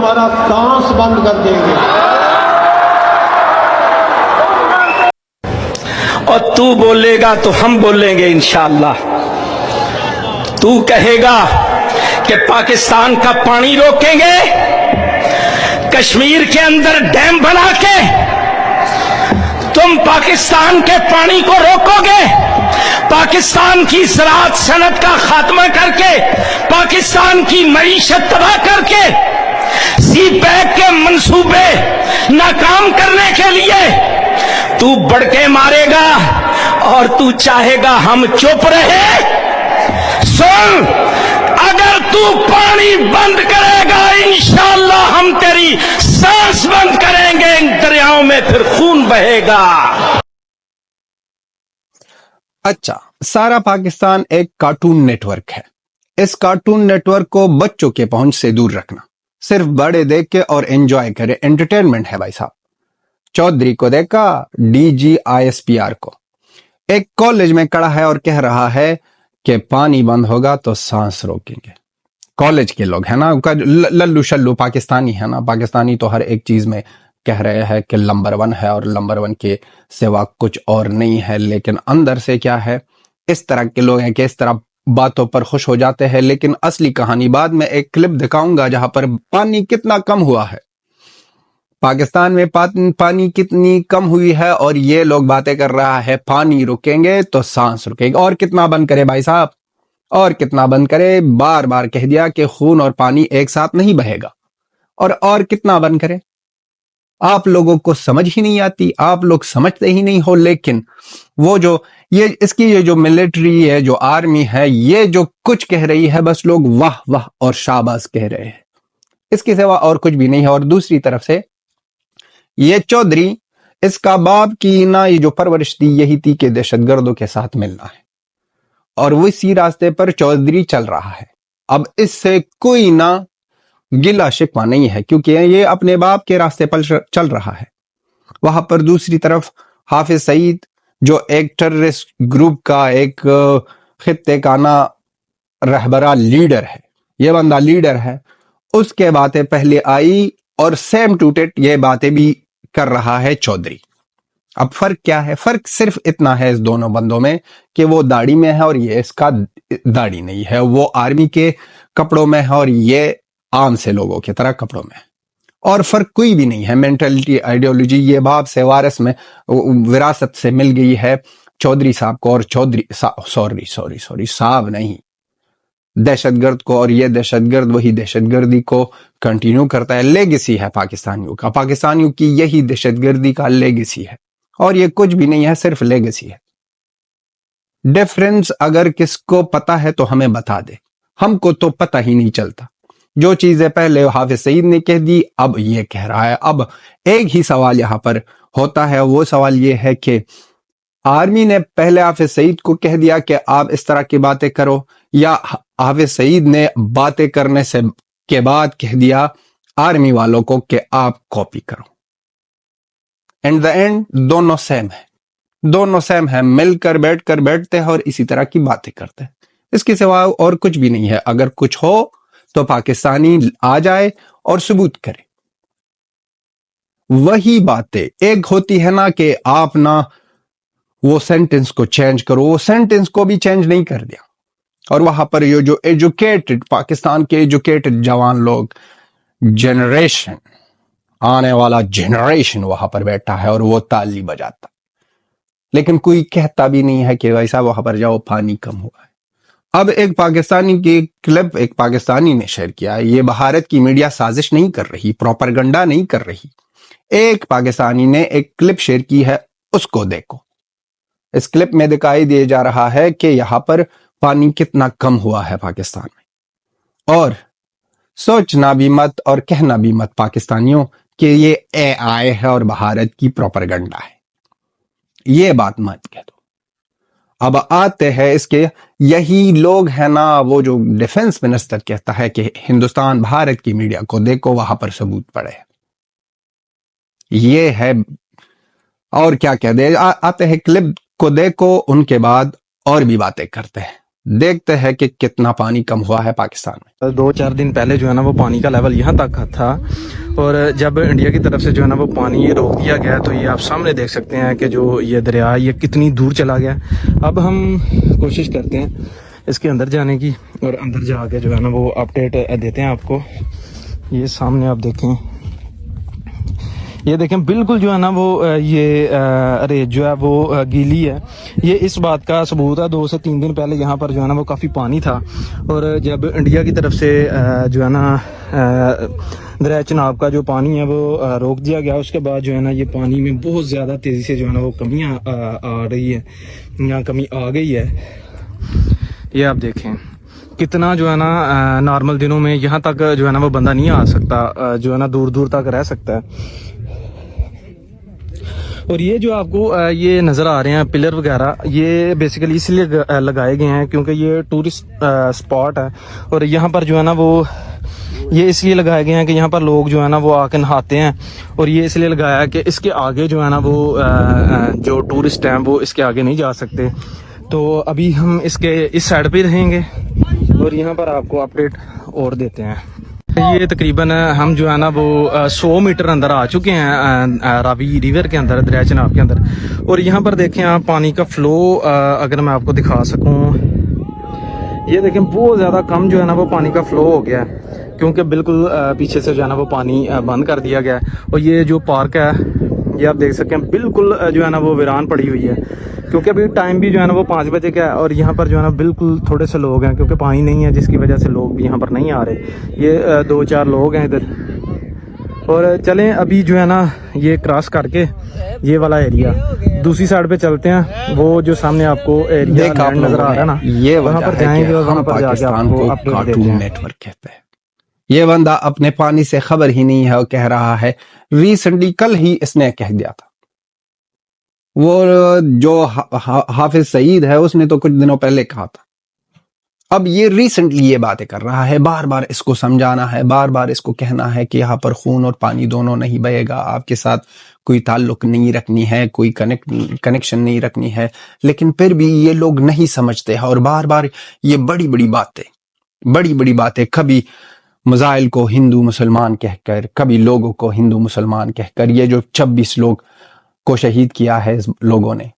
तुम्हारा सांस बंद कर देंगे। और तू बोलेगा तो हम बोलेंगे इंशाअल्लाह। तू कहेगा कि पाकिस्तान का पानी रोकेंगे, कश्मीर के अंदर डैम बना के तुम पाकिस्तान के पानी को रोकोगे, पाकिस्तान की ज़राअत सनत का खात्मा करके, पाकिस्तान की मईशत तबाह करके, सी पैक के मंसूबे नाकाम करने के लिए तू बड़के मारेगा और तू चाहेगा हम चुप रहे। सुन, अगर तू पानी बंद करेगा इंशाअल्लाह हम तेरी सांस बंद करेंगे, इन दरियाओं में फिर खून बहेगा। अच्छा, सारा पाकिस्तान एक कार्टून नेटवर्क है। इस कार्टून नेटवर्क को बच्चों के पहुंच से दूर रखना, सिर्फ बड़े देख के और एंजॉय करे, एंटरटेनमेंट है भाई साहब। चौधरी को देखा, DGISPR को, एक कॉलेज में खड़ा है और कह रहा है कि पानी बंद होगा तो सांस रोकेंगे। कॉलेज के लोग है ना, लल्लू शल्लू पाकिस्तानी है ना, पाकिस्तानी तो हर एक चीज में कह रहे हैं कि नंबर 1 है और नंबर 1 के सिवा कुछ और नहीं है, लेकिन अंदर से क्या है, इस तरह के लोग हैं कि इस तरह बातों पर खुश हो जाते हैं। लेकिन असली कहानी बाद में एक क्लिप दिखाऊंगा जहां पर पानी कितना कम हुआ है, पाकिस्तान में पानी कितनी कम हुई है, और ये लोग बातें कर रहा है पानी रुकेंगे तो सांस रुकेगी। और कितना बंद करे भाई साहब, और कितना बंद करे, बार बार कह दिया कि खून और पानी एक साथ नहीं बहेगा। और कितना बंद करे, आप लोगों को समझ ही नहीं आती, आप लोग समझते ही नहीं हो। लेकिन वो जो ये जो मिलिट्री है, जो आर्मी है, ये जो कुछ कह रही है, बस लोग वाह वाह और शाबाश कह रहे हैं, इसके सिवा और कुछ भी नहीं है। और दूसरी तरफ से ये चौधरी, इसका बाप की ना ये जो परवरिश थी यही थी कि दहशतगर्दों के साथ मिलना है, और वो इसी रास्ते पर चौधरी चल रहा है। अब इससे कोई ना गिला शिकवा नहीं है, क्योंकि ये अपने बाप के रास्ते पर चल रहा है। वहां पर दूसरी तरफ हाफिज सईद, जो एक टेररिस्ट ग्रुप का एक खित्ते का ना रहबरा लीडर है, ये बंदा लीडर है, उसके बातें पहले आई और सेम टू टेट ये बातें भी कर रहा है चौधरी। अब फर्क क्या है? फर्क सिर्फ इतना है इस दोनों बंदों में कि वो दाढ़ी में है और ये इसका दाढ़ी नहीं है, वो आर्मी के कपड़ों में है और ये आम से लोगों की तरह कपड़ों में है। और फर्क कोई भी नहीं है। मेंटलिटी, आइडियोलॉजी ये बाप से वारिस में विरासत से मिल गई है चौधरी साहब को, और चौधरी सॉरी साहब नहीं, दहशतगर्द को, और ये दहशतगर्द वही दहशतगर्दी को कंटिन्यू करता है। लेगेसी है पाकिस्तानियों का, पाकिस्तानियों की यही दहशतगर्दी का लेगेसी है, और ये कुछ भी नहीं है, सिर्फ लेगेसी है। डिफरेंस अगर किसको पता है तो हमें बता दे, हमको तो पता ही नहीं चलता। जो चीजें पहले हाफिज सईद ने कह दी, अब ये कह रहा है। अब एक ही सवाल यहां पर होता है, वो सवाल ये है कि आर्मी ने पहले हाफिज सईद को कह दिया कि आप इस तरह की बातें करो, या हाफिज सईद ने बातें करने से के बाद कह दिया आर्मी वालों को कि आप कॉपी करो। एंड द एंड दोनों सेम है, दोनों सेम है, मिलकर बैठते हैं और इसी तरह की बातें करते हैं। इसके सिवा और कुछ भी नहीं है। अगर कुछ हो तो पाकिस्तानी आ जाए और सबूत करे। वही बातें एक होती है ना कि आप ना वो सेंटेंस को चेंज करो, वो सेंटेंस को भी चेंज नहीं कर दिया। और वहां पर ये जो एजुकेटेड, पाकिस्तान के एजुकेटेड जवान लोग, जनरेशन, आने वाला जनरेशन वहां पर बैठा है और वो ताली बजाता, लेकिन कोई कहता भी नहीं है कि भाई साहब वहां पर जाओ पानी कम हुआ है। अब एक पाकिस्तानी की क्लिप एक पाकिस्तानी ने शेयर किया है। ये भारत की मीडिया साजिश नहीं कर रही, प्रोपेगेंडा नहीं कर रही। एक पाकिस्तानी ने एक क्लिप शेयर की है, उसको देखो। इस क्लिप में दिखाई दिया जा रहा है कि यहां पर पानी कितना कम हुआ है पाकिस्तान में। और सोचना भी मत और कहना भी मत पाकिस्तानियों कि ये AI है और भारत की प्रोपेगेंडा है, ये बात मत कह दो। अब आते हैं इसके, यही लोग हैं ना, वो जो डिफेंस मिनिस्टर कहता है कि हिंदुस्तान भारत की मीडिया को देखो, वहां पर सबूत पड़े, ये है। और क्या कह दे, आते हैं क्लिप को देखो, उनके बाद और भी बातें करते हैं। देखते हैं कि कितना पानी कम हुआ है पाकिस्तान में। 2-4 दिन पहले जो है ना वो पानी का लेवल यहाँ तक था, और जब इंडिया की तरफ से जो है ना वो पानी रोक दिया गया, तो ये आप सामने देख सकते हैं कि जो ये दरिया ये कितनी दूर चला गया। अब हम कोशिश करते हैं इसके अंदर जाने की, और अंदर जाके जो है ना वो अपडेट देते हैं आपको। ये सामने आप देखें, ये देखें बिल्कुल जो है ना वो ये रेत जो है वो गीली है। ये इस बात का सबूत है, 2 से 3 दिन पहले यहाँ पर जो है ना वो काफ़ी पानी था, और जब इंडिया की तरफ से जो है ना दरिया चनाब का जो पानी है वो रोक दिया गया, उसके बाद जो है ना ये पानी में बहुत ज़्यादा तेज़ी से जो है ना वो कमियाँ आ रही है, यहाँ कमी आ गई है। ये आप देखें कितना जो है ना नॉर्मल दिनों में यहाँ तक जो है ना वो बंदा नहीं आ सकता, जो है ना दूर दूर तक रह सकता है। और ये जो आपको ये नज़र आ रहे हैं पिलर वगैरह, ये बेसिकली इसलिए लगाए गए हैं क्योंकि ये टूरिस्ट स्पॉट है, और यहाँ पर जो है ना वो ये इसलिए लगाए गए हैं कि यहाँ पर लोग जो है ना वो आके नहाते हैं, और ये इसलिए लगाया है कि इसके आगे जो है ना वो जो टूरिस्ट हैं वो इसके आगे नहीं जा सकते। तो अभी हम इसके इस साइड पे रहेंगे और यहाँ पर आपको अपडेट और देते हैं। ये तकरीबन हम जो है ना वो 100 मीटर अंदर आ चुके हैं रावी रिवर के अंदर, दरिया चनाब के अंदर, और यहाँ पर देखें आप पानी का फ्लो अगर मैं आपको दिखा सकूँ, ये देखें बहुत ज़्यादा कम जो है ना वो पानी का फ्लो हो गया है, क्योंकि बिल्कुल पीछे से जो है ना वो पानी बंद कर दिया गया है। और ये जो पार्क है ये आप देख सकते हैं बिल्कुल जो है ना वो वीरान पड़ी हुई है, क्योंकि अभी टाइम भी जो है ना वो 5 बजे का है, और यहाँ पर जो है ना बिल्कुल थोड़े से लोग हैं क्योंकि पानी नहीं है, जिसकी वजह से लोग भी यहाँ पर नहीं आ रहे। ये 2-4 लोग हैं इधर, और चलें अभी जो है ना ये क्रॉस करके ये वाला एरिया दूसरी साइड पे चलते हैं। वो जो सामने आपको एरिया नजर आ रहा है ना, ये वहाँ पर जाएंगे और वहाँ पर जाके आपको कार्टून नेटवर्क कहते हैं। ये बंदा अपने पानी से खबर ही नहीं है और कह रहा है, रिसेंटली कल ही इसने कह दिया था। वो जो हाफिज सईद है उसने तो कुछ दिनों पहले कहा था, अब ये रिसेंटली ये बातें कर रहा है। बार बार इसको समझाना है, बार बार इसको कहना है कि यहाँ पर खून और पानी दोनों नहीं बहेगा, आपके साथ कोई ताल्लुक नहीं रखनी है, कोई कनेक्शन नहीं रखनी है, लेकिन फिर भी ये लोग नहीं समझते हैं। और बार बार ये बड़ी बड़ी बातें कभी मज़ाइल को हिंदू मुसलमान कहकर, कभी लोगों को हिंदू मुसलमान कहकर, ये जो 26 लोग को शहीद किया है इस लोगों ने,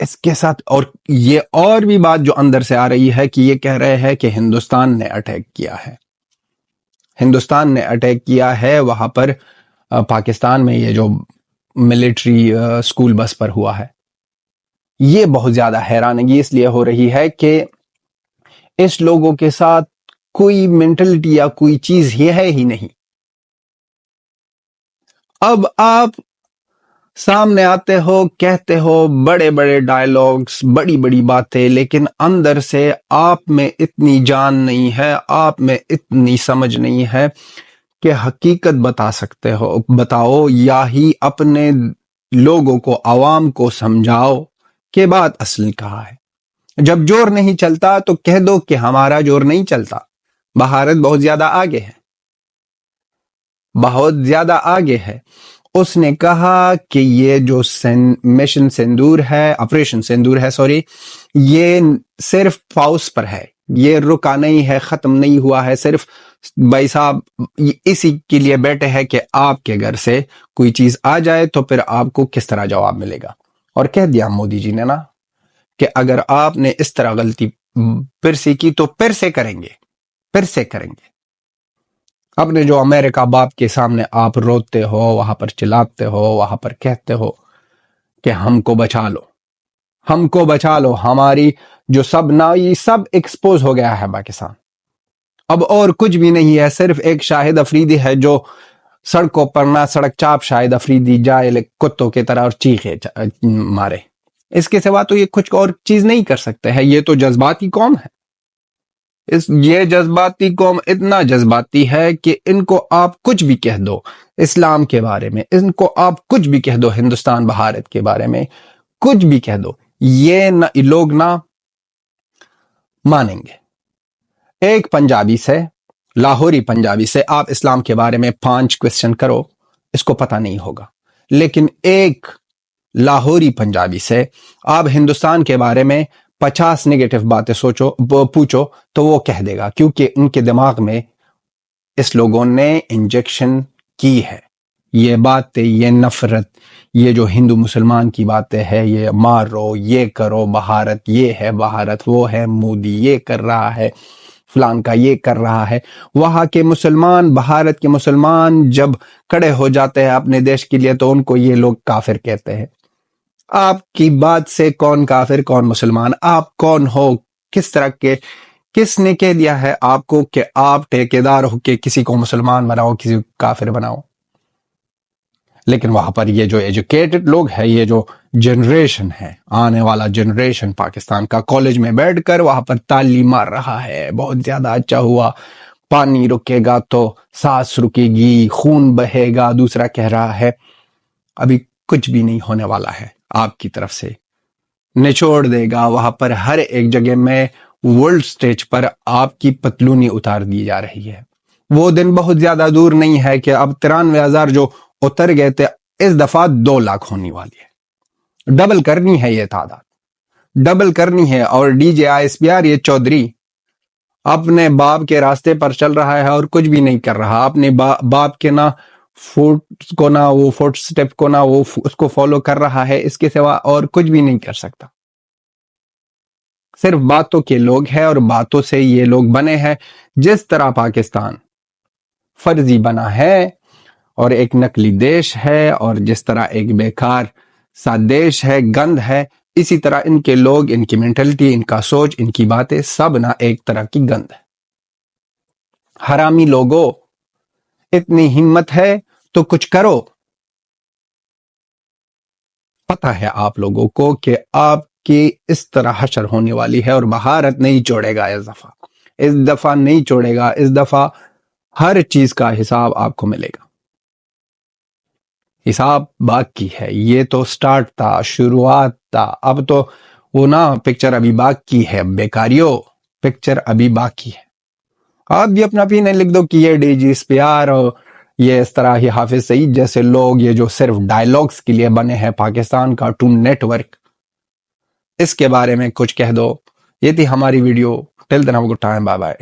इसके साथ और ये और भी बात जो अंदर से आ रही है कि ये कह रहे हैं कि हिंदुस्तान ने अटैक किया है, हिंदुस्तान ने अटैक किया है वहां पर पाकिस्तान में, ये जो मिलिट्री स्कूल बस पर हुआ है। ये बहुत ज्यादा हैरानगी इसलिए हो रही है कि इस लोगों के साथ कोई मेंटलिटी या कोई चीज ये है ही नहीं। अब आप सामने आते हो, कहते हो बड़े बड़े डायलॉग्स, बड़ी बड़ी बातें, लेकिन अंदर से आप में इतनी जान नहीं है, आप में इतनी समझ नहीं है कि हकीकत बता सकते हो, बताओ, या ही अपने लोगों को, आवाम को समझाओ कि बात असली कहाँ है। जब जोर नहीं चलता तो कह दो कि हमारा जोर नहीं चलता, भारत बहुत ज्यादा आगे है, बहुत ज्यादा आगे है। उसने कहा कि ये जो मिशन सिंदूर है, ऑपरेशन सिंदूर है, सॉरी, ये सिर्फ पाउस पर है, ये रुका नहीं है, खत्म नहीं हुआ है। सिर्फ भाई साहब इसी के लिए बैठे हैं कि आपके घर से कोई चीज आ जाए तो फिर आपको किस तरह जवाब मिलेगा। और कह दिया मोदी जी ने ना कि अगर आपने इस तरह गलती फिर से की तो फिर से करेंगे, फिर से करेंगे। अपने जो अमेरिका बाप के सामने आप रोते हो, वहां पर चिल्लाते हो, वहां पर कहते हो कि हमको बचा लो, हमको बचा लो, हमारी जो सब ना, ये सब एक्सपोज हो गया है पाकिस्तान। अब और कुछ भी नहीं है, सिर्फ एक शाहिद अफरीदी है जो सड़कों पर ना सड़क चाप शाहिद अफरीदी जाए कुत्तों की तरह और चीखे मारे। इसके सिवा तो ये कुछ और चीज नहीं कर सकते हैं। ये तो जज्बाती कौम है, ये जज्बाती कौम इतना जज्बाती है कि इनको आप कुछ भी कह दो इस्लाम के बारे में, इनको आप कुछ भी कह दो हिंदुस्तान भारत के बारे में, कुछ भी कह दो, ये लोग ना मानेंगे। एक पंजाबी से, लाहौरी पंजाबी से आप इस्लाम के बारे में 5 क्वेश्चन करो, इसको पता नहीं होगा। लेकिन एक लाहौरी पंजाबी से आप हिंदुस्तान के बारे में 50 नेगेटिव बातें पूछो तो वो कह देगा, क्योंकि उनके दिमाग में इस लोगों ने इंजेक्शन की है। ये बातें, ये नफरत, ये जो हिंदू मुसलमान की बातें है, ये मारो, ये करो, भारत ये है, भारत वो है, मोदी ये कर रहा है, फलान का ये कर रहा है। वहां के मुसलमान, भारत के मुसलमान जब खड़े हो जाते हैं अपने देश के लिए तो उनको ये लोग काफिर कहते हैं। आपकी बात से कौन काफिर कौन मुसलमान? आप कौन हो? किस तरह के, किसने कह दिया है आपको कि आप ठेकेदार हो के किसी को मुसलमान बनाओ, किसी को काफिर बनाओ? लेकिन वहां पर ये जो एजुकेटेड लोग हैं, ये जो जनरेशन है, आने वाला जनरेशन पाकिस्तान का, कॉलेज में बैठकर वहां पर ताली मार रहा है, बहुत ज्यादा अच्छा हुआ, पानी रुकेगा तो सांस रुकेगी, खून बहेगा। दूसरा कह रहा है अभी कुछ भी नहीं होने वाला है, आपकी तरफ से निचोड़ देगा। वहां पर हर एक जगह में वर्ल्ड स्टेज पर आपकी पतलूनी उतार दी जा रही है। वो दिन बहुत ज्यादा दूर नहीं है कि अब 93,000 जो उतर गए थे, इस दफा 2 लाख होने वाली है। डबल करनी है, ये तादाद डबल करनी है। और डीजे ISPR ये चौधरी अपने बाप के रास्ते पर चल रहा है और कुछ भी नहीं कर रहा। अपने बाप के ना फुट को, ना वो फुट स्टेप को, ना वो उसको फॉलो कर रहा है, इसके सिवा और कुछ भी नहीं कर सकता। सिर्फ बातों के लोग हैं और बातों से ये लोग बने हैं। जिस तरह पाकिस्तान फर्जी बना है और एक नकली देश है, और जिस तरह एक बेकार सा देश है, गंद है, इसी तरह इनके लोग, इनकी मेंटलिटी, इनका सोच, इनकी बातें सब ना एक तरह की गंद है। हरामी लोगों, इतनी हिम्मत है तो कुछ करो। पता है आप लोगों को कि आपकी इस तरह हशर होने वाली है और भारत नहीं छोड़ेगा। इस दफा नहीं छोड़ेगा। इस दफा हर चीज का हिसाब आपको मिलेगा। हिसाब बाकी है। ये तो स्टार्ट था, शुरुआत था। अब तो वो ना पिक्चर अभी बाकी है। बेकारियों, पिक्चर अभी बाकी है। आप भी अपना opinion लिख दो कि ये डीजी ISPR और ये इस तरह ही हाफिज सईद जैसे लोग, ये जो सिर्फ डायलॉग्स के लिए बने हैं, पाकिस्तान कार्टून नेटवर्क, इसके बारे में कुछ कह दो। ये थी हमारी video. Till then have a good time, bye bye.